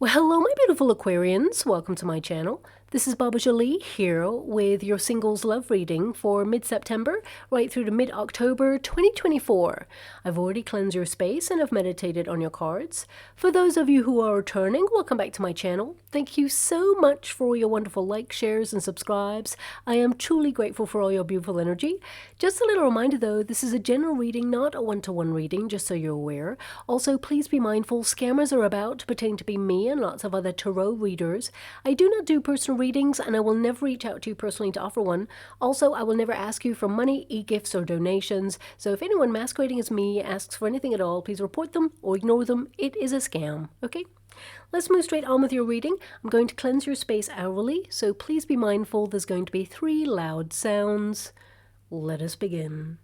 Well, hello, my beautiful Aquarians. Welcome to my channel. This is Baba Jolie here with your singles love reading for mid-September right through to mid-October 2024. I've already cleansed your space and have meditated on your cards. For those of you who are returning, welcome back to my channel. Thank you so much for all your wonderful likes, shares, and subscribes. I am truly grateful for all your beautiful energy. Just a little reminder though, this is a general reading, not a one-to-one reading, just so you're aware. Also, please be mindful, scammers are about, pretending to be me and lots of other tarot readers. I do not do personal readings, and I will never reach out to you personally to offer one. Also, I will never ask you for money, e-gifts, or donations. So if anyone masquerading as me asks for anything at all, please report them or ignore them. It is a scam, okay? Let's move straight on with your reading. I'm going to cleanse your space hourly, so please be mindful there's going to be 3 loud sounds. Let us begin.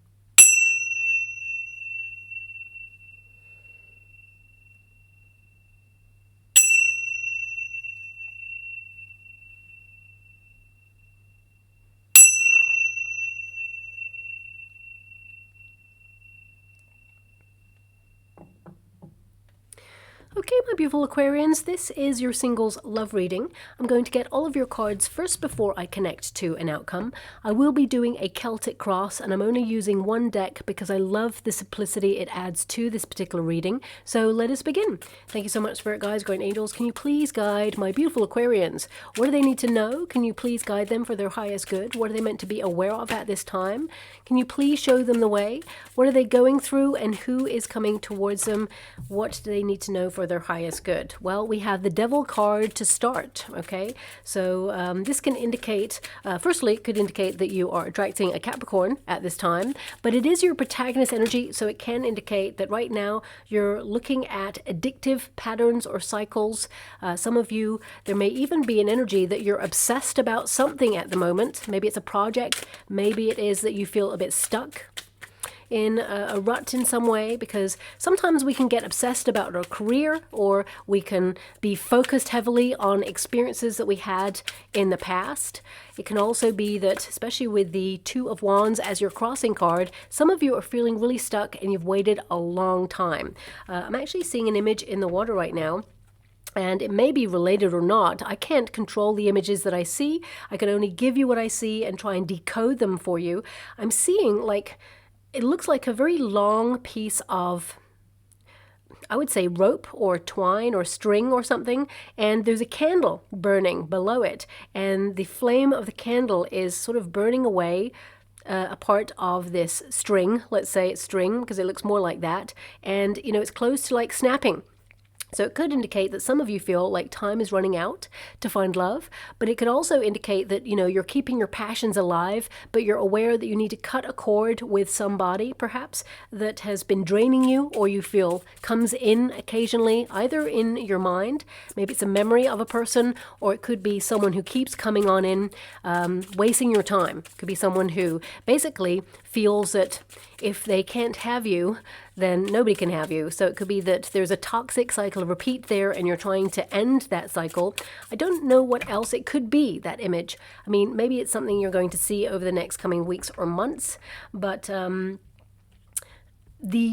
Okay, my beautiful Aquarians, this is your singles love reading. I'm going to get all of your cards first before I connect to an outcome. I will be doing a Celtic cross, and I'm only using one deck because I love the simplicity it adds to this particular reading. So let us begin. Thank you so much, Spirit Guides, Guardian Angels. Can you please guide my beautiful Aquarians? What do they need to know? Can you please guide them for their highest good? What are they meant to be aware of at this time? Can you please show them the way? What are they going through, and who is coming towards them? What do they need to know for their highest good? Well, we have the Devil card to start, okay? So this can indicate, firstly, it could indicate that you are attracting a Capricorn at this time, but it is your protagonist energy, so it can indicate that right now you're looking at addictive patterns or cycles. Some of you, there may even be an energy that you're obsessed about something at the moment. Maybe it's a project, maybe it is that you feel a bit stuck in a rut in some way, because sometimes we can get obsessed about our career, or we can be focused heavily on experiences that we had in the past. It can also be that, especially with the Two of Wands as your crossing card, some of you are feeling really stuck and you've waited a long time. I'm actually seeing an image in the water right now, and it may be related or not. I can't control the images that I see. I can only give you what I see and try and decode them for you. I'm seeing, like, it looks like a very long piece of, I would say, rope or twine or string or something, and there's a candle burning below it, and the flame of the candle is sort of burning away a part of this string. Let's say it's string because it looks more like that, and you know, it's close to like snapping. So it could indicate that some of you feel like time is running out to find love, but it could also indicate that, you know, you're keeping your passions alive, but you're aware that you need to cut a cord with somebody, perhaps, that has been draining you, or you feel comes in occasionally, either in your mind, maybe it's a memory of a person, or it could be someone who keeps coming on in, wasting your time. It could be someone who basically feels that if they can't have you, then nobody can have you. So it could be that there's a toxic cycle of repeat there, and you're trying to end that cycle. I don't know what else it could be, that image. I mean, maybe it's something you're going to see over the next coming weeks or months, but the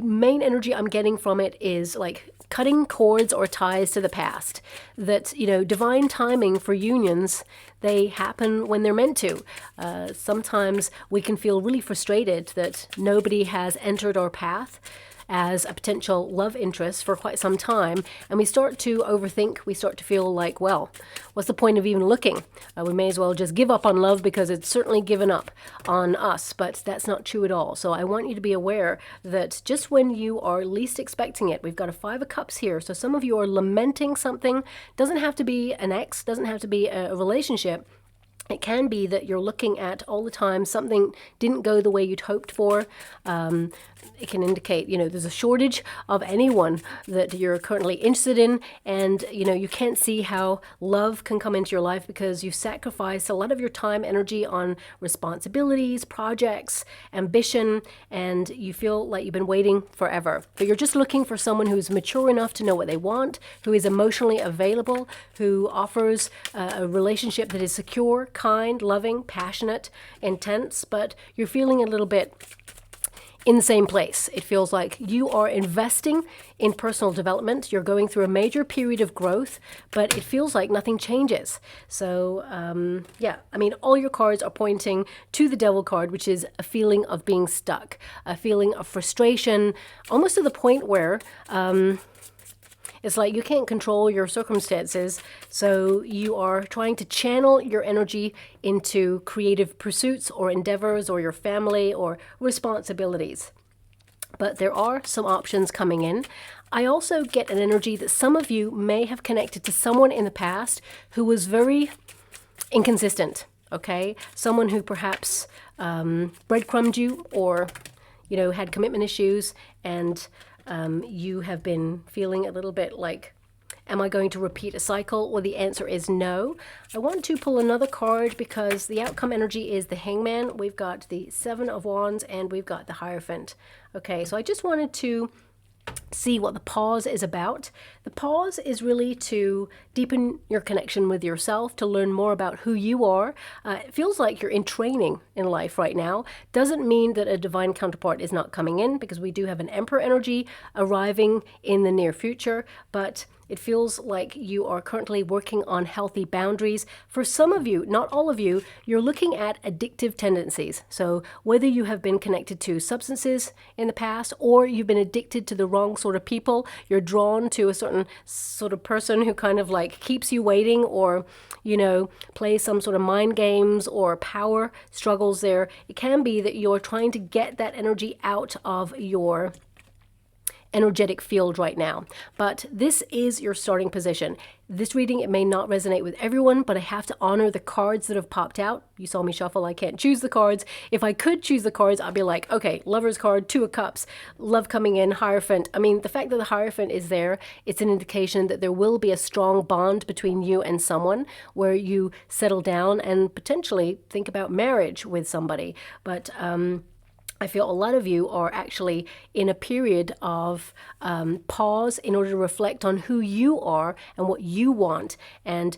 main energy I'm getting from it is like cutting cords or ties to the past. That, you know, divine timing for unions, they happen when they're meant to. Sometimes we can feel really frustrated that nobody has entered our path as a potential love interest for quite some time, and we start to overthink. We start to feel like, well, what's the point of even looking? We may as well just give up on love because it's certainly given up on us, but that's not true at all. So I want you to be aware that just when you are least expecting it, we've got a 5 of Cups here, so some of you are lamenting something. Doesn't have to be an ex, doesn't have to be a relationship. It can be that you're looking at all the time something didn't go the way you'd hoped for. It can indicate, you know, there's a shortage of anyone that you're currently interested in, and, you know, you can't see how love can come into your life because you've sacrificed a lot of your time, energy on responsibilities, projects, ambition, and you feel like you've been waiting forever. But you're just looking for someone who's mature enough to know what they want, who is emotionally available, who offers a relationship that is secure, kind, loving, passionate, intense, but you're feeling a little bit in the same place. It feels like you are investing in personal development. You're going through a major period of growth, but it feels like nothing changes. So yeah, I mean, all your cards are pointing to the Devil card, which is a feeling of being stuck, a feeling of frustration, almost to the point where it's like you can't control your circumstances, so you are trying to channel your energy into creative pursuits or endeavors or your family or responsibilities. But there are some options coming in. I also get an energy that some of you may have connected to someone in the past who was very inconsistent, okay? Someone who perhaps breadcrumbed you or, you know, had commitment issues, and you have been feeling a little bit like, am I going to repeat a cycle? Well, the answer is no. I want to pull another card because the outcome energy is the Hangman. We've got the Seven of Wands and we've got the Hierophant. Okay, so I just wanted to see what the pause is about. The pause is really to deepen your connection with yourself, to learn more about who you are. It feels like you're in training in life right now. Doesn't mean that a divine counterpart is not coming in, because we do have an Emperor energy arriving in the near future, but it feels like you are currently working on healthy boundaries. For some of you, not all of you, you're looking at addictive tendencies. So whether you have been connected to substances in the past or you've been addicted to the wrong sort of people, you're drawn to a certain sort of person who kind of like keeps you waiting, or, you know, plays some sort of mind games or power struggles there. It can be that you're trying to get that energy out of your energetic field right now, but this is your starting position. This reading, it may not resonate with everyone, but I have to honor the cards that have popped out. You saw me shuffle, I can't choose the cards. If I could choose the cards, I'd be like, okay, Lover's card, Two of Cups, love coming in, Hierophant. I mean, the fact that the Hierophant is there, it's an indication that there will be a strong bond between you and someone where you settle down and potentially think about marriage with somebody. But I feel a lot of you are actually in a period of pause in order to reflect on who you are and what you want. And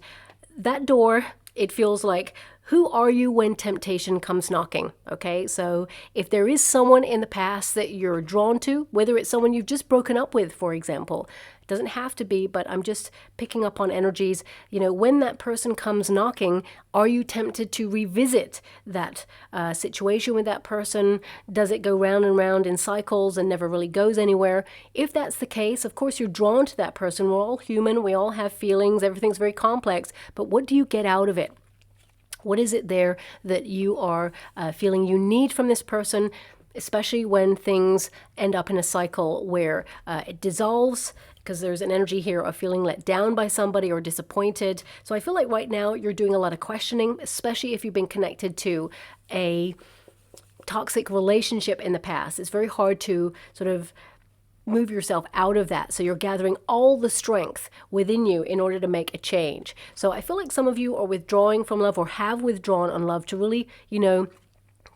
that door, it feels like, who are you when temptation comes knocking? Okay, so if there is someone in the past that you're drawn to, whether it's someone you've just broken up with, for example, it doesn't have to be, but I'm just picking up on energies. You know, when that person comes knocking, are you tempted to revisit that situation with that person? Does it go round and round in cycles and never really goes anywhere? If that's the case, of course you're drawn to that person. We're all human, we all have feelings, everything's very complex, but what do you get out of it? What is it there that you are feeling you need from this person, especially when things end up in a cycle where it dissolves, because there's an energy here of feeling let down by somebody or disappointed. So I feel like right now you're doing a lot of questioning, especially if you've been connected to a toxic relationship in the past. It's very hard to sort of move yourself out of that. So you're gathering all the strength within you in order to make a change. So I feel like some of you are withdrawing from love or have withdrawn on love to really, you know,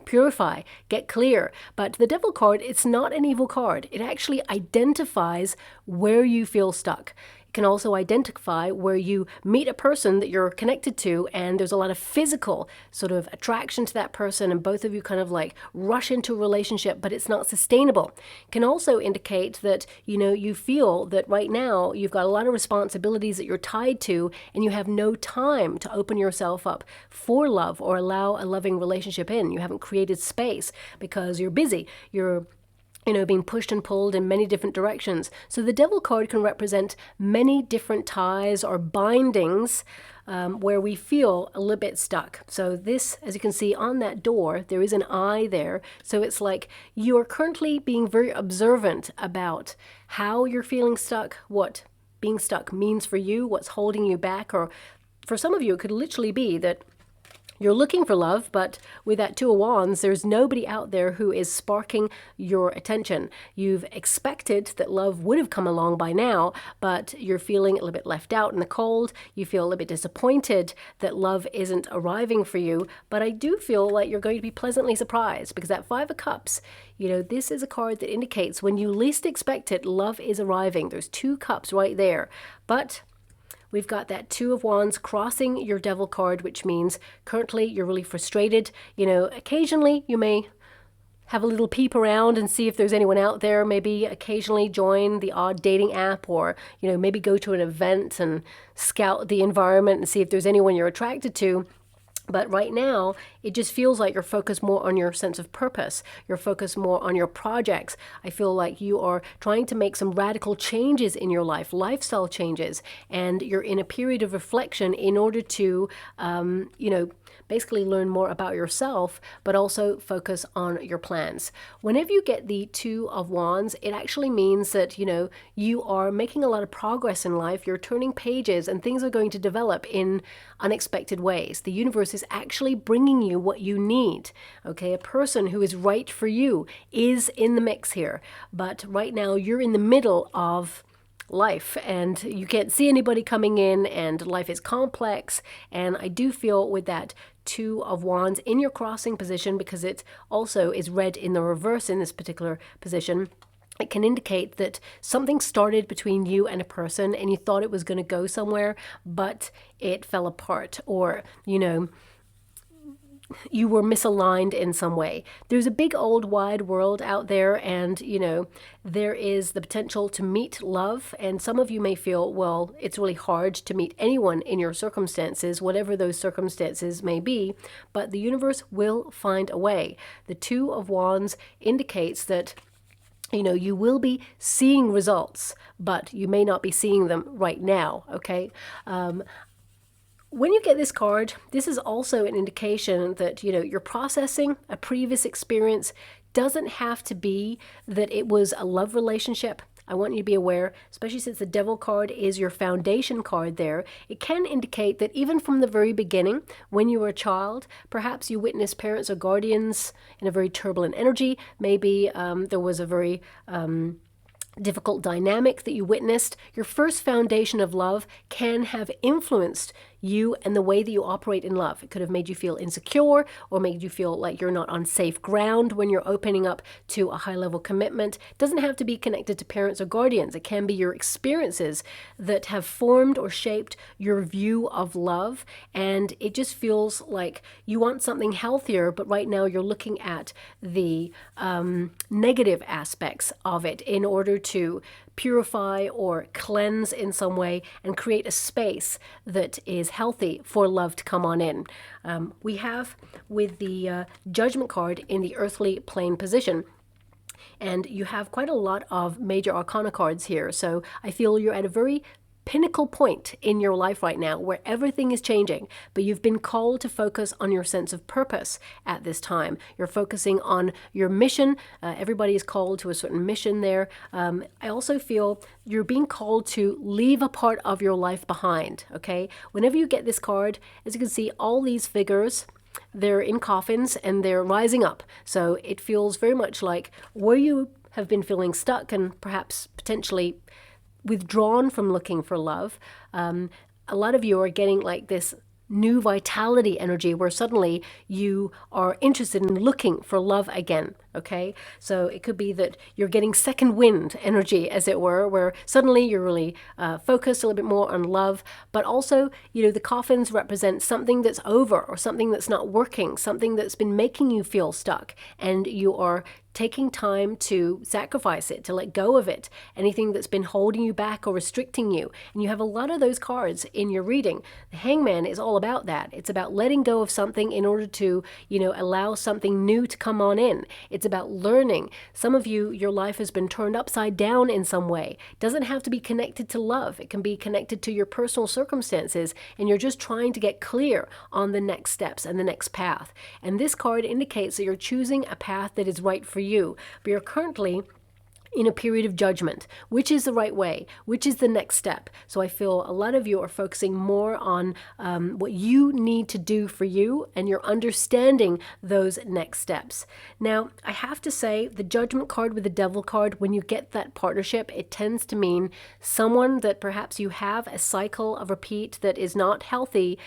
purify, get clear. But the Devil card, it's not an evil card. It actually identifies where you feel stuck. It can also identify where you meet a person that you're connected to and there's a lot of physical sort of attraction to that person and both of you kind of like rush into a relationship, but it's not sustainable. It can also indicate that, you know, you feel that right now you've got a lot of responsibilities that you're tied to and you have no time to open yourself up for love or allow a loving relationship in. You haven't created space because you're busy. You're being pushed and pulled in many different directions. So the Devil card can represent many different ties or bindings where we feel a little bit stuck. So this, as you can see on that door, there is an eye there. So it's like you are currently being very observant about how you're feeling stuck, what being stuck means for you, what's holding you back, or for some of you, it could literally be that you're looking for love, but with that Two of Wands, there's nobody out there who is sparking your attention. You've expected that love would have come along by now, but you're feeling a little bit left out in the cold. You feel a little bit disappointed that love isn't arriving for you, but I do feel like you're going to be pleasantly surprised because that Five of Cups, you know, this is a card that indicates when you least expect it, love is arriving. There's two cups right there, but we've got that Two of Wands crossing your Devil card, which means currently you're really frustrated. You know, occasionally you may have a little peep around and see if there's anyone out there, maybe occasionally join the odd dating app, or, you know, maybe go to an event and scout the environment and see if there's anyone you're attracted to. But right now, it just feels like you're focused more on your sense of purpose. You're focused more on your projects. I feel like you are trying to make some radical changes in your life, lifestyle changes, and you're in a period of reflection in order to, you know, basically learn more about yourself, but also focus on your plans. Whenever you get the Two of Wands, it actually means that, you know, you are making a lot of progress in life. You're turning pages and things are going to develop in unexpected ways. The universe is actually bringing you what you need. Okay, a person who is right for you is in the mix here. But right now you're in the middle of life and you can't see anybody coming in, and life is complex. And I do feel with that Two of Wands in your crossing position, because it also is read in the reverse in this particular position, it can indicate that something started between you and a person and you thought it was going to go somewhere, but it fell apart, or, you know, you were misaligned in some way. There's a big old wide world out there, and, you know, there is the potential to meet love. And some of you may feel, well, it's really hard to meet anyone in your circumstances, whatever those circumstances may be, but the universe will find a way. The Two of Wands indicates that, you know, you will be seeing results, but you may not be seeing them right now, okay? When you get this card, this is also an indication that, you know, you're processing a previous experience. Doesn't have to be that it was a love relationship. I want you to be aware, especially since the Devil card is your foundation card there. It can indicate that even from the very beginning, when you were a child, perhaps you witnessed parents or guardians in a very turbulent energy. Maybe there was a very difficult dynamic that you witnessed. Your first foundation of love can have influenced you and the way that you operate in love. It could have made you feel insecure, or made you feel like you're not on safe ground when you're opening up to a high-level commitment. It doesn't have to be connected to parents or guardians. It can be your experiences that have formed or shaped your view of love, and it just feels like you want something healthier, but right now you're looking at the negative aspects of it in order to purify or cleanse in some way and create a space that is healthy for love to come on in. We have with the Judgment card in the earthly plane position, and you have quite a lot of major arcana cards here. So I feel you're at a very pinnacle point in your life right now where everything is changing, but you've been called to focus on your sense of purpose at this time. You're focusing on your mission. Everybody is called to a certain mission there. I also feel you're being called to leave a part of your life behind, okay? Whenever you get this card, as you can see, all these figures, they're in coffins and they're rising up. So it feels very much like where you have been feeling stuck and perhaps potentially withdrawn from looking for love, a lot of you are getting like this new vitality energy where suddenly you are interested in looking for love again, okay? So it could be that you're getting second wind energy, as it were, where suddenly you're really focused a little bit more on love, but also, you know, the coffins represent something that's over or something that's not working, something that's been making you feel stuck, and you are taking time to sacrifice it, to let go of it, anything that's been holding you back or restricting you. And you have a lot of those cards in your reading. The Hangman is all about that. It's about letting go of something in order to, you know, allow something new to come on in. It's about learning. Some of you, your life has been turned upside down in some way. It doesn't have to be connected to love. It can be connected to your personal circumstances, and you're just trying to get clear on the next steps and the next path. And this card indicates that you're choosing a path that is right for you, but you're currently in a period of judgment. Which is the right way? Which is the next step? So I feel a lot of you are focusing more on what you need to do for you, and you're understanding those next steps. Now, I have to say, the Judgment card with the Devil card, when you get that partnership, it tends to mean someone that perhaps you have a cycle of repeat that is not healthy.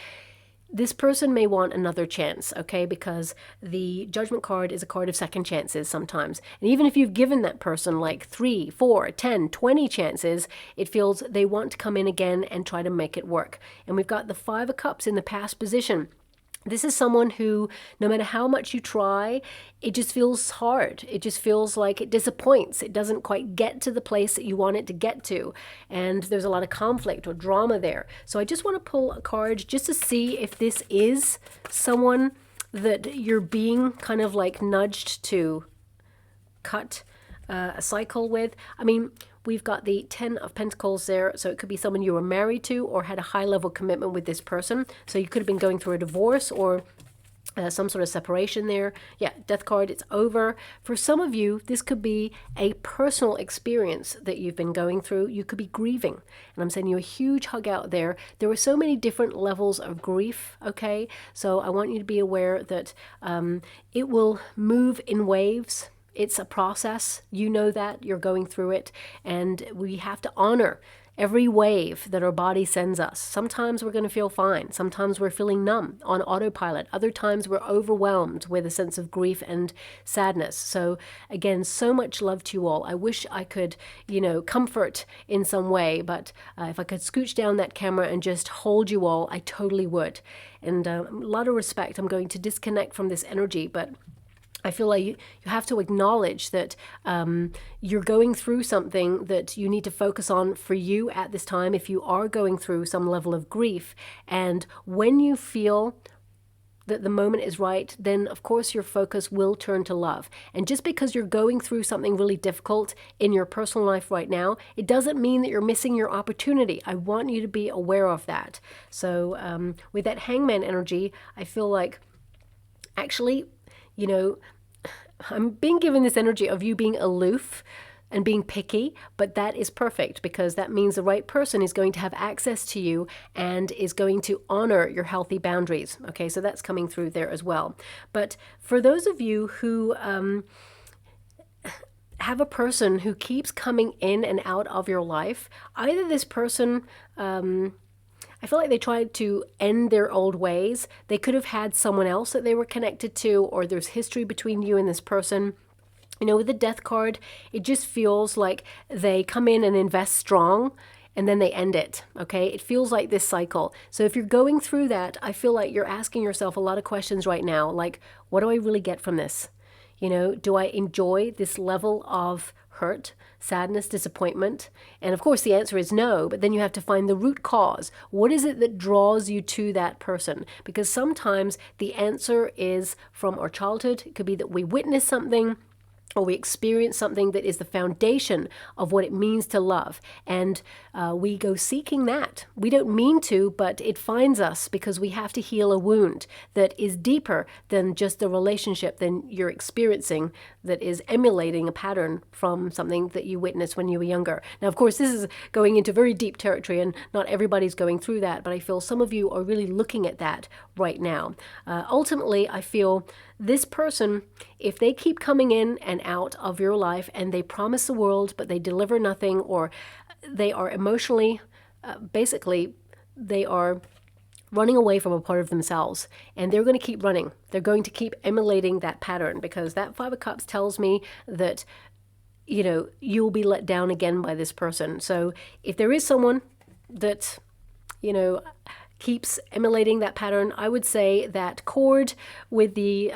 This person may want another chance, okay? Because the Judgment card is a card of second chances sometimes. And even if you've given that person like 3, 4, 10, 20 chances, it feels they want to come in again and try to make it work. And we've got the Five of Cups in the past position. This is someone who, no matter how much you try, it just feels hard. It just feels like it disappoints. It doesn't quite get to the place that you want it to get to. And there's a lot of conflict or drama there. So I just want to pull a card just to see if this is someone that you're being kind of like nudged to cut a cycle with. I mean, we've got the 10 of Pentacles there, so it could be someone you were married to or had a high-level commitment with this person. So you could have been going through a divorce or some sort of separation there. Yeah, Death card, it's over. For some of you, this could be a personal experience that you've been going through. You could be grieving. And I'm sending you a huge hug out there. There are so many different levels of grief, okay? So I want you to be aware that it will move in waves. It's a process. You know that. You're going through it. And we have to honor every wave that our body sends us. Sometimes we're going to feel fine. Sometimes we're feeling numb on autopilot. Other times we're overwhelmed with a sense of grief and sadness. So again, so much love to you all. I wish I could, comfort in some way, but if I could scooch down that camera and just hold you all, I totally would. And a lot of respect. I'm going to disconnect from this energy, but I feel like you have to acknowledge that you're going through something that you need to focus on for you at this time if you are going through some level of grief. And when you feel that the moment is right, then of course your focus will turn to love. And just because you're going through something really difficult in your personal life right now, it doesn't mean that you're missing your opportunity. I want you to be aware of that. So with that Hangman energy, I feel like actually, I'm being given this energy of you being aloof and being picky, but that is perfect because that means the right person is going to have access to you and is going to honor your healthy boundaries. Okay, so that's coming through there as well. But for those of you who have a person who keeps coming in and out of your life, either this person I feel like they tried to end their old ways. They could have had someone else that they were connected to, or there's history between you and this person. With the Death card, it just feels like they come in and invest strong and then they end it, okay? It feels like this cycle. So if you're going through that, I feel like you're asking yourself a lot of questions right now, like, what do I really get from this? Do I enjoy this level of hurt, sadness, disappointment? And of course the answer is no, but then you have to find the root cause. What is it that draws you to that person? Because sometimes the answer is from our childhood. It could be that we witnessed something or we experience something that is the foundation of what it means to love. And we go seeking that. We don't mean to, but it finds us because we have to heal a wound that is deeper than just the relationship that you're experiencing that is emulating a pattern from something that you witnessed when you were younger. Now, of course, this is going into very deep territory and not everybody's going through that, but I feel some of you are really looking at that right now. Ultimately, I feel this person, if they keep coming in and out of your life and they promise the world but they deliver nothing, or they are emotionally, basically, they are running away from a part of themselves and they're going to keep running. They're going to keep emulating that pattern because that Five of Cups tells me that, you'll be let down again by this person. So if there is someone that, keeps emulating that pattern, I would say that cord with the,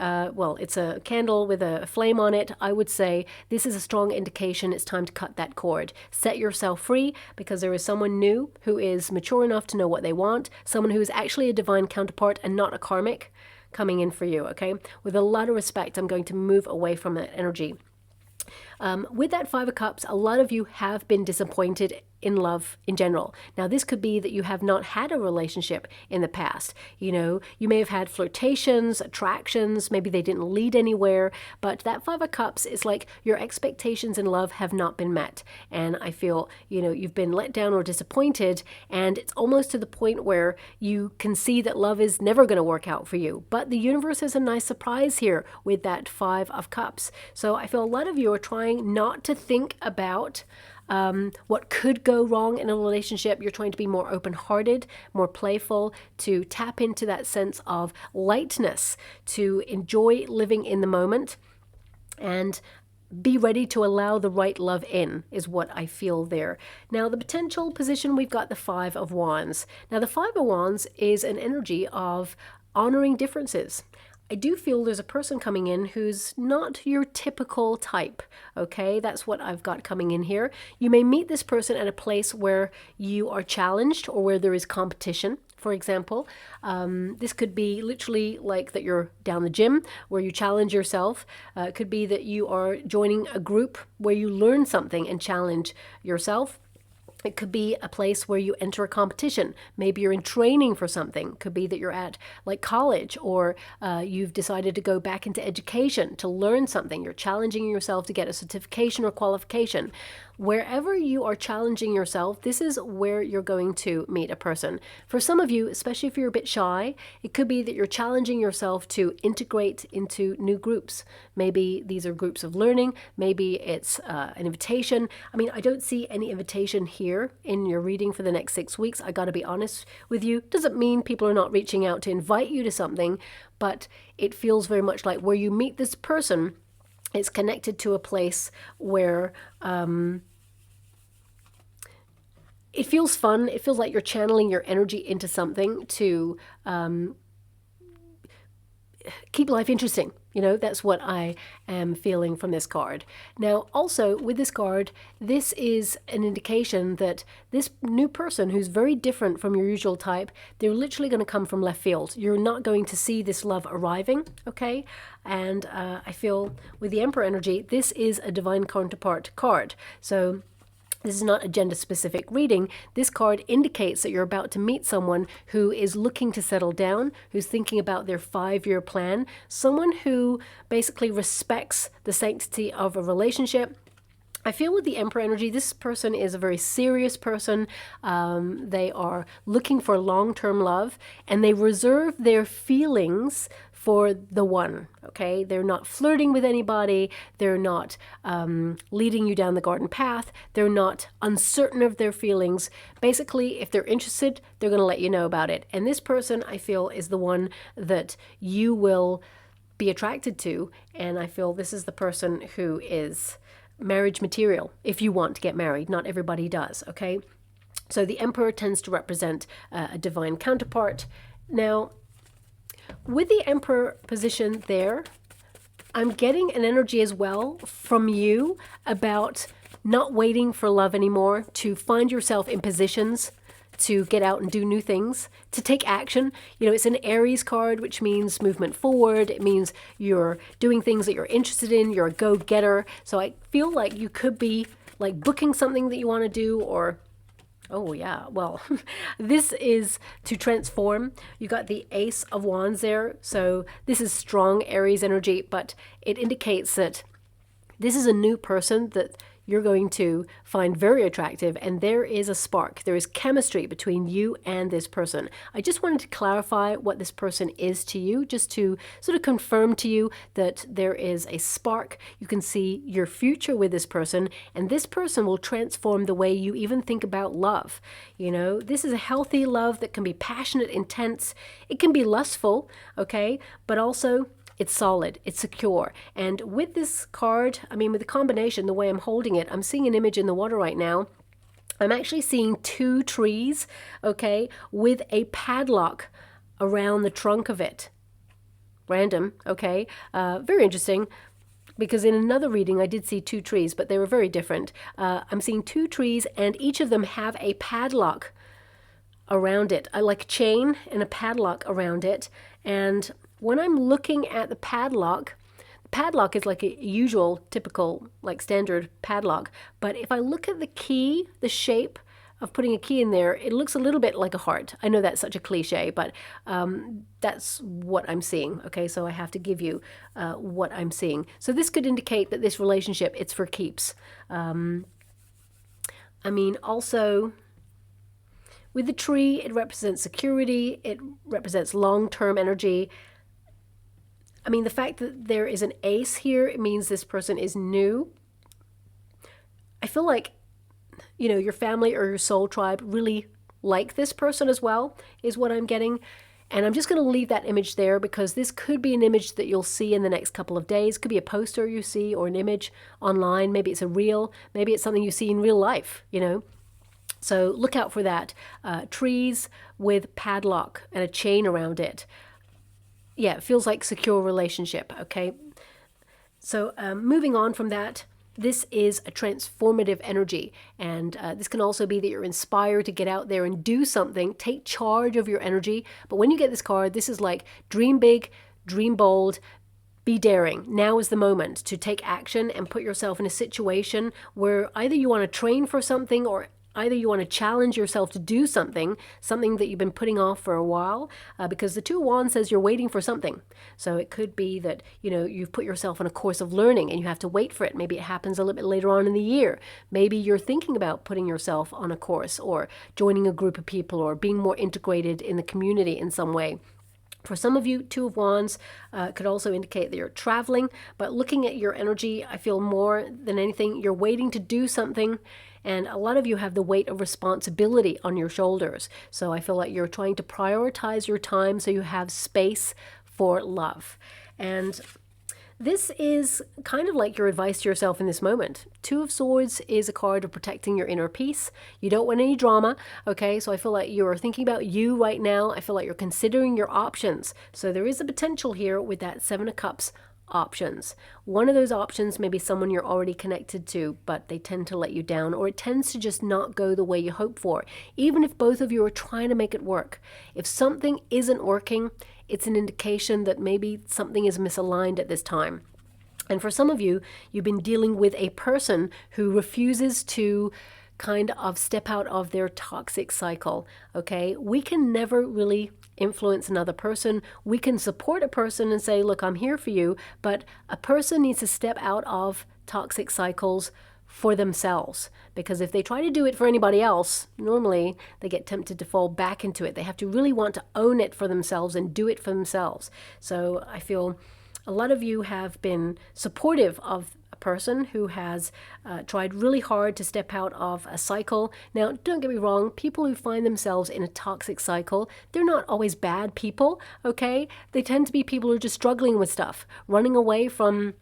it's a candle with a flame on it. I would say this is a strong indication it's time to cut that cord. Set yourself free because there is someone new who is mature enough to know what they want, someone who is actually a divine counterpart and not a karmic coming in for you, okay? With a lot of respect, I'm going to move away from that energy. With that Five of Cups, a lot of you have been disappointed in love in general. Now, this could be that you have not had a relationship in the past. You may have had flirtations, attractions, maybe they didn't lead anywhere, but that Five of Cups is like your expectations in love have not been met. And I feel, you've been let down or disappointed, and it's almost to the point where you can see that love is never going to work out for you. But the universe has a nice surprise here with that Five of Cups. So I feel a lot of you are trying not to think about what could go wrong in a relationship. You're trying to be more open-hearted, more playful, to tap into that sense of lightness, to enjoy living in the moment, and be ready to allow the right love in, is what I feel there. Now, the potential position, we've got the Five of Wands. Now, the Five of Wands is an energy of honoring differences. I do feel there's a person coming in who's not your typical type, okay? That's what I've got coming in here. You may meet this person at a place where you are challenged or where there is competition. For example, this could be literally like that you're down the gym where you challenge yourself. It could be that you are joining a group where you learn something and challenge yourself. It could be a place where you enter a competition. Maybe you're in training for something. It could be that you're at like college, or you've decided to go back into education to learn something. You're challenging yourself to get a certification or qualification. Wherever you are challenging yourself, this is where you're going to meet a person. For some of you, especially if you're a bit shy, it could be that you're challenging yourself to integrate into new groups. Maybe these are groups of learning. Maybe it's an invitation. I mean, I don't see any invitation here in your reading for the next 6 weeks. I got to be honest with you. Doesn't mean people are not reaching out to invite you to something, but it feels very much like where you meet this person, it's connected to a place where it feels fun. It feels like you're channeling your energy into something to keep life interesting. You know, that's what I am feeling from this card. Now, also with this card, this is an indication that this new person who's very different from your usual type, they're literally going to come from left field. You're not going to see this love arriving, okay? And I feel with the Emperor energy, this is a divine counterpart card. So this is not a gender-specific reading. This card indicates that you're about to meet someone who is looking to settle down, who's thinking about their 5-year plan, someone who basically respects the sanctity of a relationship. I feel with the Emperor energy, this person is a very serious person. They are looking for long-term love, and they reserve their feelings for the one, okay? They're not flirting with anybody. They're not leading you down the garden path. They're not uncertain of their feelings. Basically, if they're interested, they're going to let you know about it. And this person, I feel, is the one that you will be attracted to. And I feel this is the person who is marriage material if you want to get married. Not everybody does, okay? So the Emperor tends to represent a divine counterpart. Now, with the Emperor position there, I'm getting an energy as well from you about not waiting for love anymore, to find yourself in positions to get out and do new things, to take action. You know, it's an Aries card, which means movement forward. It means you're doing things that you're interested in. You're a go-getter. So I feel like you could be like booking something that you want to do, or oh yeah, well, this is to transform. You got the Ace of Wands there. So this is strong Aries energy, but it indicates that this is a new person that you're going to find very attractive, and there is a spark. There is chemistry between you and this person. I just wanted to clarify what this person is to you, just to sort of confirm to you that there is a spark. You can see your future with this person, and this person will transform the way you even think about love. You know, this is a healthy love that can be passionate, intense. It can be lustful, okay, but also it's solid, it's secure. And with this card, I mean, with the combination, the way I'm holding it, I'm seeing an image in the water right now. I'm actually seeing 2 trees, okay, with a padlock around the trunk of it. Random, okay, very interesting. Because in another reading, I did see 2 trees, but they were very different. I'm seeing 2 trees, and each of them have a padlock around it, like a chain and a padlock around it. And when I'm looking at the padlock is like a usual, typical, like standard padlock. But if I look at the key, the shape of putting a key in there, it looks a little bit like a heart. I know that's such a cliche, but that's what I'm seeing. Okay, so I have to give you what I'm seeing. So this could indicate that this relationship, it's for keeps. I mean, also, with the tree, it represents security. It represents long-term energy. I mean, the fact that there is an ace here, it means this person is new. I feel like, you know, your family or your soul tribe really like this person as well, is what I'm getting. And I'm just going to leave that image there, because this could be an image that you'll see in the next couple of days. Could be a poster you see, or an image online. Maybe it's a reel. Maybe it's something you see in real life, you know. So look out for that. Trees with padlock and a chain around it. yeah, it feels like secure relationship, okay? So moving on from that, this is a transformative energy, and this can also be that you're inspired to get out there and do something, take charge of your energy. But when you get this card, this is like dream big, dream bold, be daring. Now is the moment to take action and put yourself in a situation where either you want to train for something, or either you want to challenge yourself to do something that you've been putting off for a while, because the Two of Wands says you're waiting for something. So it could be that, you know, you've put yourself on a course of learning and you have to wait for it. Maybe it happens a little bit later on in the year. Maybe you're thinking about putting yourself on a course or joining a group of people or being more integrated in the community in some way. For some of you, Two of Wands could also indicate that you're traveling, but looking at your energy, I feel more than anything, you're waiting to do something, and a lot of you have the weight of responsibility on your shoulders. So I feel like you're trying to prioritize your time so you have space for love. And this is kind of like your advice to yourself in this moment. Two of Swords is a card of protecting your inner peace. You don't want any drama, okay? So I feel like you're thinking about you right now. I feel like you're considering your options. So there is a potential here with that Seven of Cups options. One of those options may be someone you're already connected to, but they tend to let you down, or it tends to just not go the way you hope for, even if both of you are trying to make it work. If something isn't working, it's an indication that maybe something is misaligned at this time. And for some of you, you've been dealing with a person who refuses to kind of step out of their toxic cycle, okay? We can never really influence another person. We can support a person and say, look, I'm here for you, but a person needs to step out of toxic cycles for themselves, because if they try to do it for anybody else, normally they get tempted to fall back into it. They have to really want to own it for themselves and do it for themselves. So I feel a lot of you have been supportive of a person who has tried really hard to step out of a cycle. Now, don't get me wrong, people who find themselves in a toxic cycle, they're not always bad people, okay? They tend to be people who are just struggling with stuff, running away from,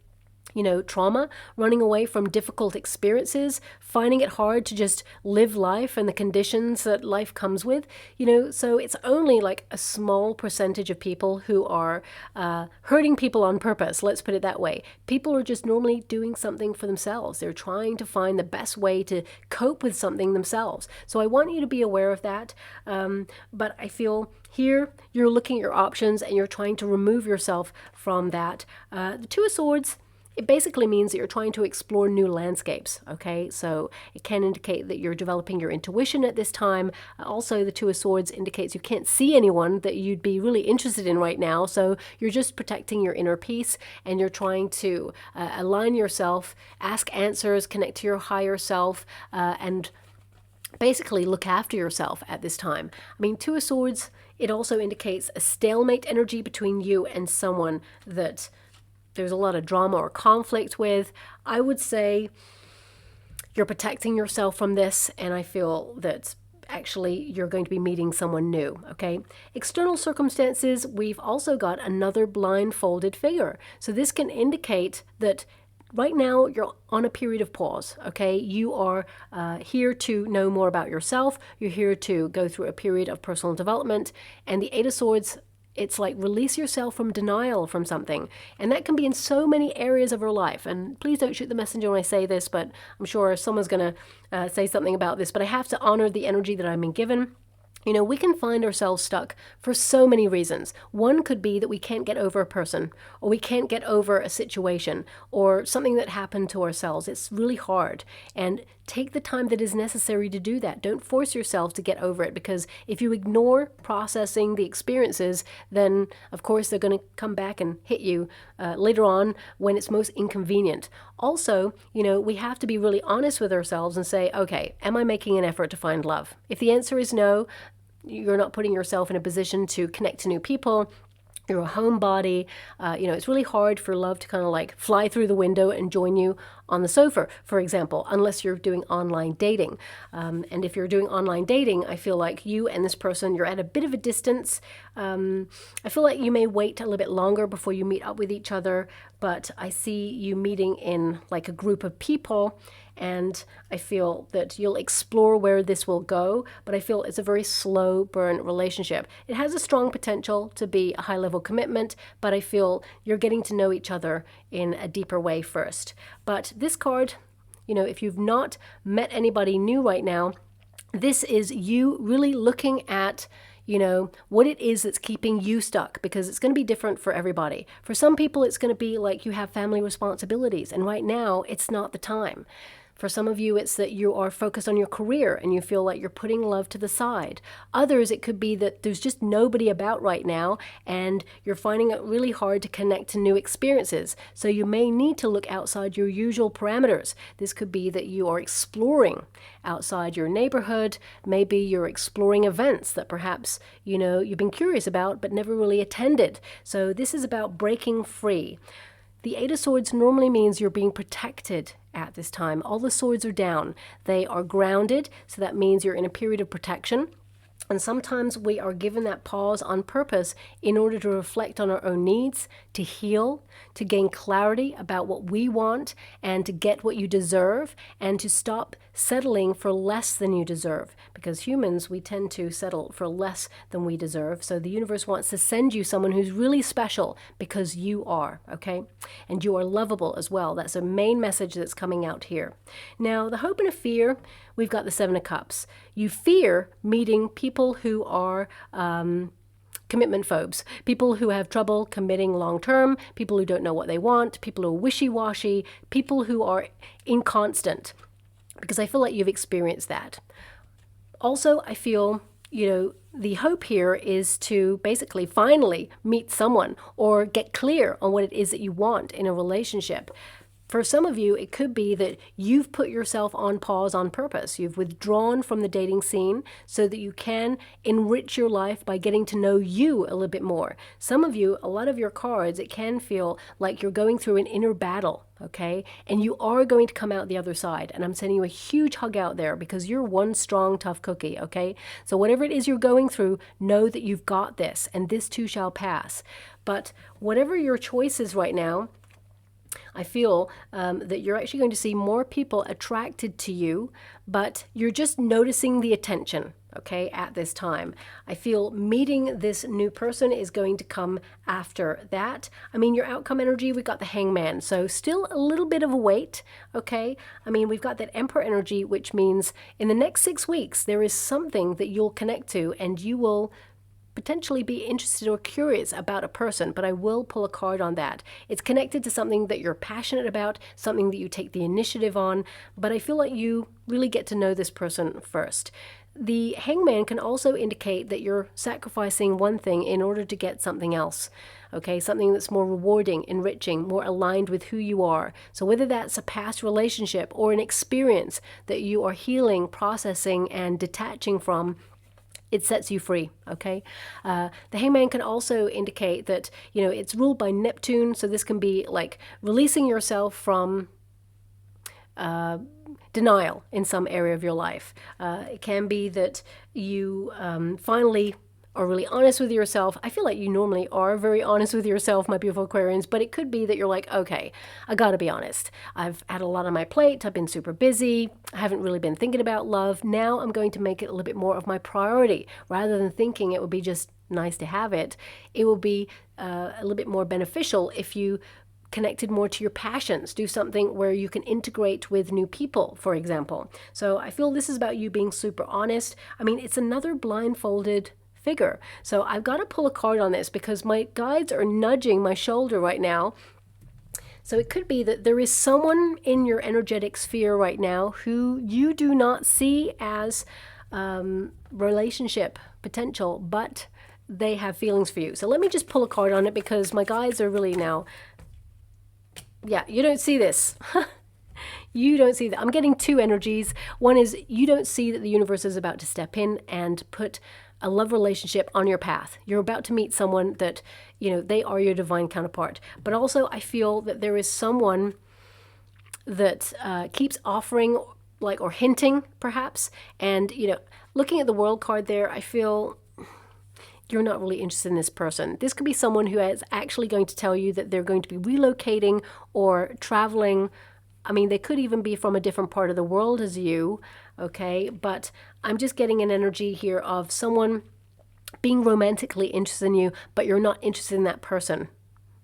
you know, trauma, running away from difficult experiences, finding it hard to just live life and the conditions that life comes with, you know. So it's only like a small percentage of people who are hurting people on purpose, let's put it that way. People are just normally doing something for themselves. They're trying to find the best way to cope with something themselves. So I want you to be aware of that. But I feel here you're looking at your options and you're trying to remove yourself from that. The Two of Swords, it basically means that you're trying to explore new landscapes, okay? So it can indicate that you're developing your intuition at this time. Also, the Two of Swords indicates you can't see anyone that you'd be really interested in right now, so you're just protecting your inner peace, and you're trying to align yourself, ask answers, connect to your higher self, and basically look after yourself at this time. I mean, Two of Swords, it also indicates a stalemate energy between you and someone that there's a lot of drama or conflict with. I would say you're protecting yourself from this, and I feel that actually you're going to be meeting someone new, okay? External circumstances, we've also got another blindfolded figure. So this can indicate that right now you're on a period of pause, okay? You are here to know more about yourself. You're here to go through a period of personal development. And the Eight of Swords, it's like release yourself from denial from something. And that can be in so many areas of your life. And please don't shoot the messenger when I say this, but I'm sure someone's going to say something about this. But I have to honor the energy that I've been given. You know, we can find ourselves stuck for so many reasons. One could be that we can't get over a person, or we can't get over a situation, or something that happened to ourselves. It's really hard. And take the time that is necessary to do that. Don't force yourself to get over it, because if you ignore processing the experiences, then of course they're going to come back and hit you later on when it's most inconvenient. Also, you know, we have to be really honest with ourselves and say, okay, am I making an effort to find love? If the answer is no, you're not putting yourself in a position to connect to new people. You're a homebody. You know, it's really hard for love to kind of like fly through the window and join you on the sofa, for example, unless you're doing online dating. And if you're doing online dating, I feel like you and this person, you're at a bit of a distance. I feel like you may wait a little bit longer before you meet up with each other, but I see you meeting in like a group of people. and I feel that you'll explore where this will go, but I feel it's a very slow burn relationship. It has a strong potential to be a high level commitment, but I feel you're getting to know each other in a deeper way first. But this card, if you've not met anybody new right now, this is you really looking at what it is that's keeping you stuck, because it's going to be different for everybody. For some people, it's going to be like you have family responsibilities, and right now it's not the time. For some of you, it's that you are focused on your career and you feel like you're putting love to the side. Others, it could be that there's just nobody about right now and you're finding it really hard to connect to new experiences. So you may need to look outside your usual parameters. This could be that you are exploring outside your neighborhood. Maybe you're exploring events that perhaps, you've been curious about but never really attended. So this is about breaking free. The Eight of Swords normally means you're being protected at this time. All the swords are down. They are grounded, so that means you're in a period of protection. And sometimes we are given that pause on purpose in order to reflect on our own needs, to heal, to gain clarity about what we want, and to get what you deserve, and to stop settling for less than you deserve. Because humans, we tend to settle for less than we deserve. So the universe wants to send you someone who's really special because you are, okay? And you are lovable as well. That's a main message that's coming out here. Now, the hope and a fear, we've got the Seven of Cups. You fear meeting people who are commitment phobes, people who have trouble committing long term, people who don't know what they want, people who are wishy-washy, people who are inconstant, because I feel like you've experienced that. Also, I feel, the hope here is to basically finally meet someone or get clear on what it is that you want in a relationship. For some of you, it could be that you've put yourself on pause on purpose. You've withdrawn from the dating scene so that you can enrich your life by getting to know you a little bit more. Some of you, a lot of your cards, it can feel like you're going through an inner battle, okay? And you are going to come out the other side. And I'm sending you a huge hug out there because you're one strong, tough cookie, okay? So whatever it is you're going through, know that you've got this, and this too shall pass. But whatever your choice is right now, I feel that you're actually going to see more people attracted to you, but you're just noticing the attention, okay, at this time. I feel meeting this new person is going to come after that. I mean, your outcome energy, we've got the Hangman, so still a little bit of a wait, okay? I mean, we've got that Emperor energy, which means in the next 6 weeks, there is something that you'll connect to and you will potentially be interested or curious about a person, but I will pull a card on that. It's connected to something that you're passionate about, something that you take the initiative on, but I feel like you really get to know this person first. The Hangman can also indicate that you're sacrificing one thing in order to get something else, okay? Something that's more rewarding, enriching, more aligned with who you are. So whether that's a past relationship or an experience that you are healing, processing, and detaching from, it sets you free, okay? The Hangman can also indicate that, it's ruled by Neptune, so this can be like releasing yourself from denial in some area of your life. It can be that you finally are really honest with yourself. I feel like you normally are very honest with yourself, my beautiful Aquarians, but it could be that you're like, okay, I gotta be honest. I've had a lot on my plate. I've been super busy. I haven't really been thinking about love. Now I'm going to make it a little bit more of my priority. Rather than thinking it would be just nice to have it, it will be a little bit more beneficial if you connected more to your passions. Do something where you can integrate with new people, for example. So I feel this is about you being super honest. I mean, it's another blindfolded figure. So I've got to pull a card on this because my guides are nudging my shoulder right now. So it could be that there is someone in your energetic sphere right now who you do not see as relationship potential, but they have feelings for you. So let me just pull a card on it because my guides are really now, yeah, you don't see this. You don't see that. I'm getting two energies. One is you don't see that the universe is about to step in and put a love relationship on your path. You're about to meet someone that, they are your divine counterpart. But also I feel that there is someone that keeps offering or hinting perhaps. And, looking at the World card there, I feel you're not really interested in this person. This could be someone who is actually going to tell you that they're going to be relocating or traveling I mean, they could even be from a different part of the world as you, okay? But I'm just getting an energy here of someone being romantically interested in you, but you're not interested in that person.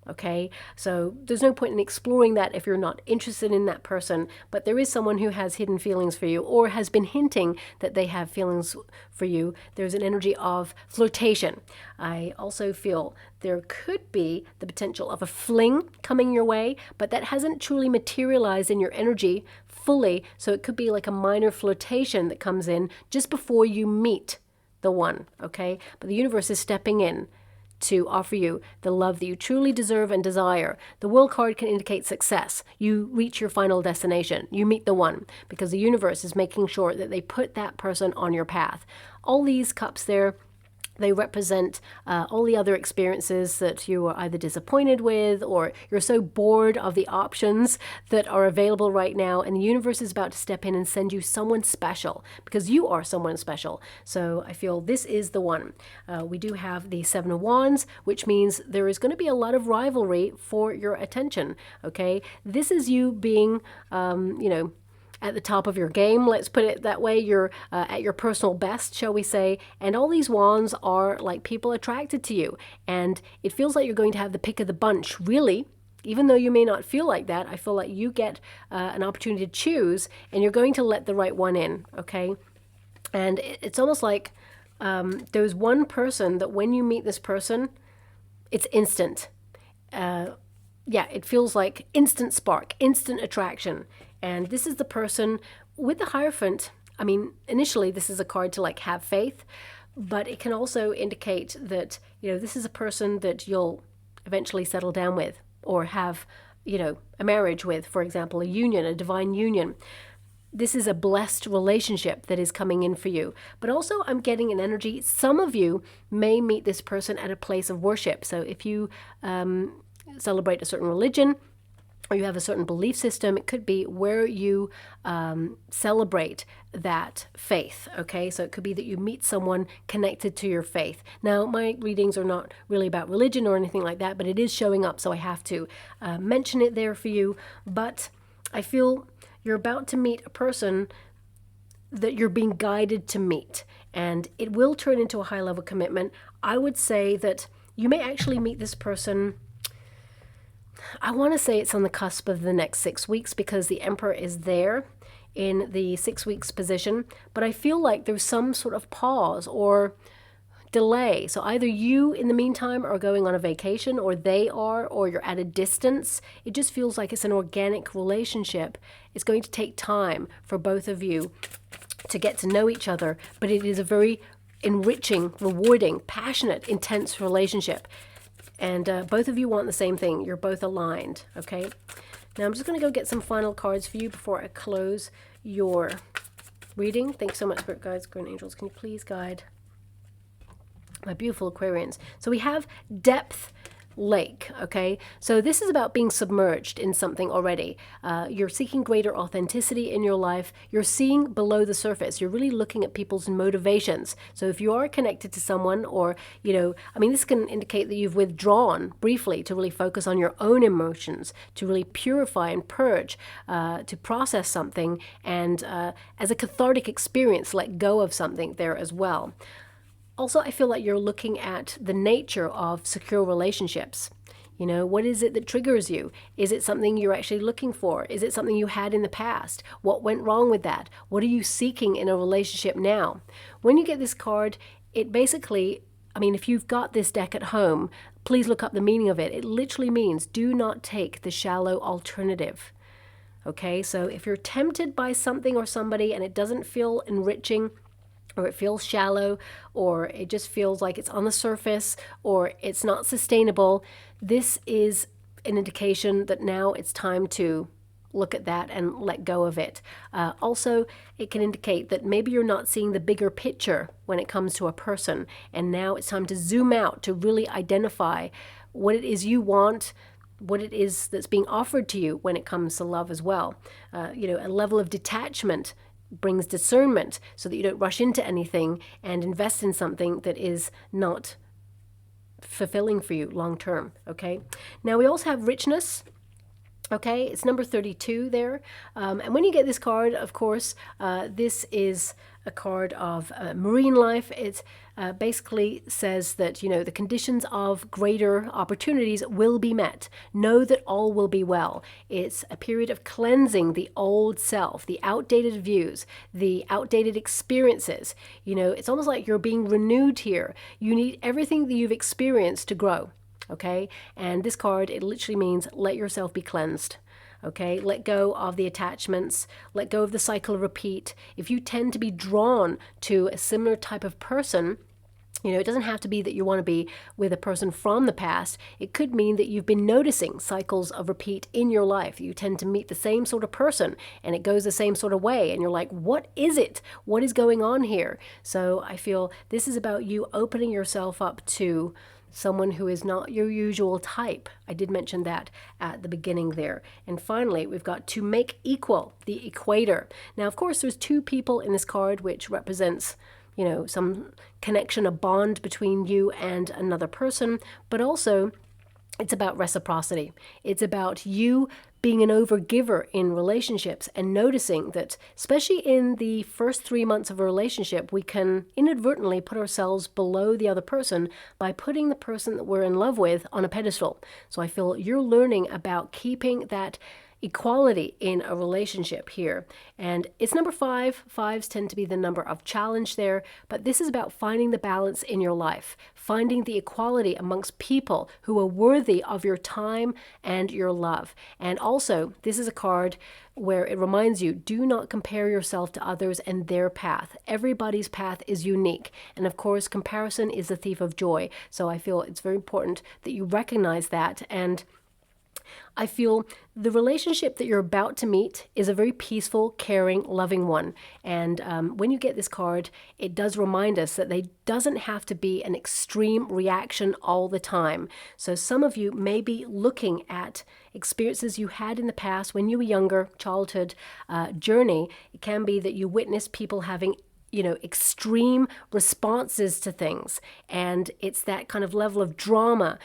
Okay, so there's no point in exploring that if you're not interested in that person, but there is someone who has hidden feelings for you or has been hinting that they have feelings for you. There's an energy of flirtation. I also feel there could be the potential of a fling coming your way, but that hasn't truly materialized in your energy fully, so it could be like a minor flirtation that comes in just before you meet the one, okay? But the universe is stepping in to offer you the love that you truly deserve and desire. The World card can indicate success. You reach your final destination. You meet the one, because the universe is making sure that they put that person on your path. All these cups there, they represent all the other experiences that you are either disappointed with, or you're so bored of the options that are available right now, and the universe is about to step in and send you someone special, because you are someone special. So I feel this is the one. We do have the Seven of Wands, which means there is going to be a lot of rivalry for your attention. Okay, this is you being, at the top of your game, let's put it that way. You're at your personal best, shall we say, and all these wands are like people attracted to you, and it feels like you're going to have the pick of the bunch, really. Even though you may not feel like that, I feel like you get an opportunity to choose, and you're going to let the right one in, okay? And it's almost like there's one person that when you meet this person, it's instant. It feels like instant spark, instant attraction. And this is the person with the Hierophant. I mean, initially this is a card to like have faith, but it can also indicate that, this is a person that you'll eventually settle down with or have, a marriage with, for example, a union, a divine union. This is a blessed relationship that is coming in for you. But also I'm getting an energy. Some of you may meet this person at a place of worship. So if you celebrate a certain religion, or you have a certain belief system, it could be where you celebrate that faith, okay? So it could be that you meet someone connected to your faith. Now, my readings are not really about religion or anything like that, but it is showing up, so I have to mention it there for you. But I feel you're about to meet a person that you're being guided to meet, and it will turn into a high-level commitment. I would say that you may actually meet this person, I want to say it's on the cusp of the next 6 weeks, because the Emperor is there in the 6 weeks position. But I feel like there's some sort of pause or delay. So either you in the meantime are going on a vacation, or they are, or you're at a distance. It just feels like it's an organic relationship. It's going to take time for both of you to get to know each other, but it is a very enriching, rewarding, passionate, intense relationship. And both of you want the same thing. You're both aligned, okay? Now I'm just going to go get some final cards for you before I close your reading. Thanks so much, Spirit Guides, Guardian Angels. Can you please guide my beautiful Aquarians? So we have Depth Lake, okay? So this is about being submerged in something already. You're seeking greater authenticity in your life. You're seeing below the surface. You're really looking at people's motivations. So if you are connected to someone, or, this can indicate that you've withdrawn briefly to really focus on your own emotions, to really purify and purge, to process something, and as a cathartic experience, let go of something there as well. Also, I feel like you're looking at the nature of secure relationships. What is it that triggers you? Is it something you're actually looking for? Is it something you had in the past? What went wrong with that? What are you seeking in a relationship now? When you get this card, it basically, if you've got this deck at home, please look up the meaning of it. It literally means do not take the shallow alternative. Okay, so if you're tempted by something or somebody and it doesn't feel enriching, or it feels shallow, or it just feels like it's on the surface, or it's not sustainable, this is an indication that now it's time to look at that and let go of it. Also, it can indicate that maybe you're not seeing the bigger picture when it comes to a person, and now it's time to zoom out to really identify what it is you want, what it is that's being offered to you when it comes to love as well. A level of detachment brings discernment, so that you don't rush into anything and invest in something that is not fulfilling for you long term, okay? Now we also have richness, Okay, it's number 32 there. And when you get this card, of course, this is a card of marine life. It basically says that, you know, the conditions of greater opportunities will be met. Know that all will be well. It's a period of cleansing the old self, the outdated views, the outdated experiences. You know, it's almost like you're being renewed here. You need everything that you've experienced to grow. Okay, and this card, it literally means let yourself be cleansed. Okay, let go of the attachments, let go of the cycle of repeat. If you tend to be drawn to a similar type of person, you know, it doesn't have to be that you want to be with a person from the past. It could mean that you've been noticing cycles of repeat in your life. You tend to meet the same sort of person and it goes the same sort of way. And you're like, what is it? What is going on here? So I feel this is about you opening yourself up to someone who is not your usual type. I did mention that at the beginning there. And finally, we've got to make equal, the equator. Now, of course, there's two people in this card, which represents, you know, some connection, a bond between you and another person, but also it's about reciprocity. It's about you being an overgiver in relationships and noticing that, especially in the first 3 months of a relationship, we can inadvertently put ourselves below the other person by putting the person that we're in love with on a pedestal. So I feel you're learning about keeping that equality in a relationship here. And it's number 5. Fives tend to be the number of challenge there, but this is about finding the balance in your life, finding the equality amongst people who are worthy of your time and your love. And also, this is a card where it reminds you, do not compare yourself to others and their path. Everybody's path is unique. And of course, comparison is the thief of joy. So I feel it's very important that you recognize that. And I feel the relationship that you're about to meet is a very peaceful, caring, loving one. And when you get this card, it does remind us that they doesn't have to be an extreme reaction all the time. So some of you may be looking at experiences you had in the past when you were younger, childhood journey. It can be that you witnessed people having, you know, extreme responses to things. And it's that kind of level of drama,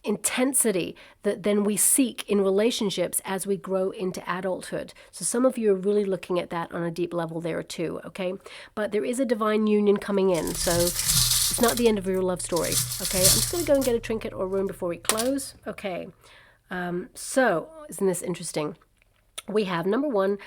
intensity that then we seek in relationships as we grow into adulthood. So some of you are really looking at that on a deep level there too, okay? But there is a divine union coming in, so it's not the end of your love story, okay? I'm just going to go and get a trinket or rune before we close. Okay, so isn't this interesting? We have number 1,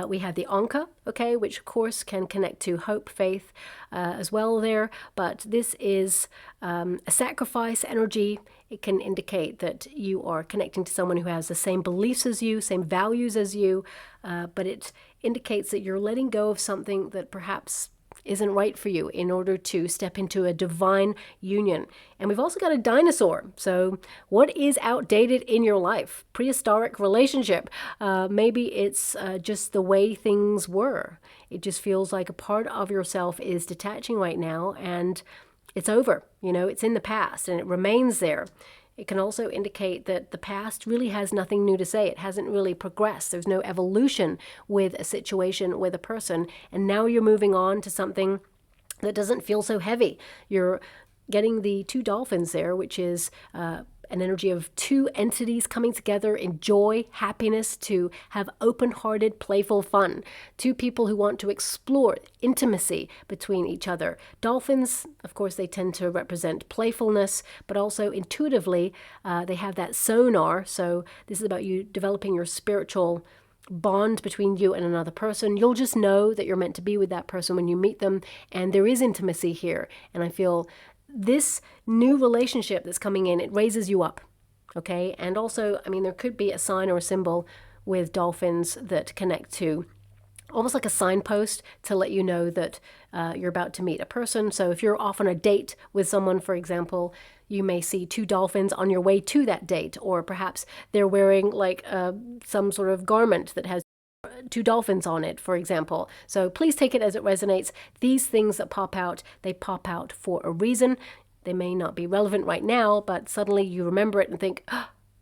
we have the Anka, okay, which of course can connect to hope, faith as well there, but this is a sacrifice energy. It can indicate that you are connecting to someone who has the same beliefs as you, same values as you, but it indicates that you're letting go of something that perhaps isn't right for you in order to step into a divine union. And we've also got a dinosaur. So what is outdated in your life? Prehistoric relationship. Maybe it's just the way things were. It just feels like a part of yourself is detaching right now and it's over. You know, it's in the past and it remains there. It can also indicate that the past really has nothing new to say. It hasn't really progressed. There's no evolution with a situation, with a person. And now you're moving on to something that doesn't feel so heavy. You're getting the 2 dolphins there, which is an energy of 2 entities coming together in joy, happiness, to have open-hearted, playful fun. 2 people who want to explore intimacy between each other. Dolphins, of course, they tend to represent playfulness, but also intuitively, they have that sonar. So this is about you developing your spiritual bond between you and another person. You'll just know that you're meant to be with that person when you meet them, and there is intimacy here. And I feel this new relationship that's coming in, it raises you up, okay? And also, I mean, there could be a sign or a symbol with dolphins that connect to almost like a signpost to let you know that you're about to meet a person. So if you're off on a date with someone, for example, you may see 2 dolphins on your way to that date, or perhaps they're wearing like some sort of garment that has 2 dolphins on it, for example. So please take it as it resonates. These things that pop out, they pop out for a reason. They may not be relevant right now, but suddenly you remember it and think,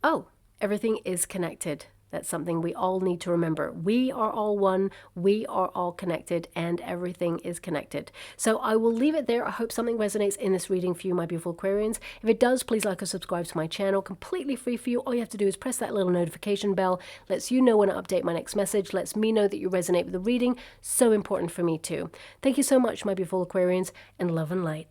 oh, everything is connected. That's something we all need to remember. We are all one, we are all connected, and everything is connected. So I will leave it there. I hope something resonates in this reading for you, my beautiful Aquarians. If it does, please like or subscribe to my channel. Completely free for you. All you have to do is press that little notification bell. Lets you know when I update my next message. Lets me know that you resonate with the reading. So important for me too. Thank you so much, my beautiful Aquarians, and love and light.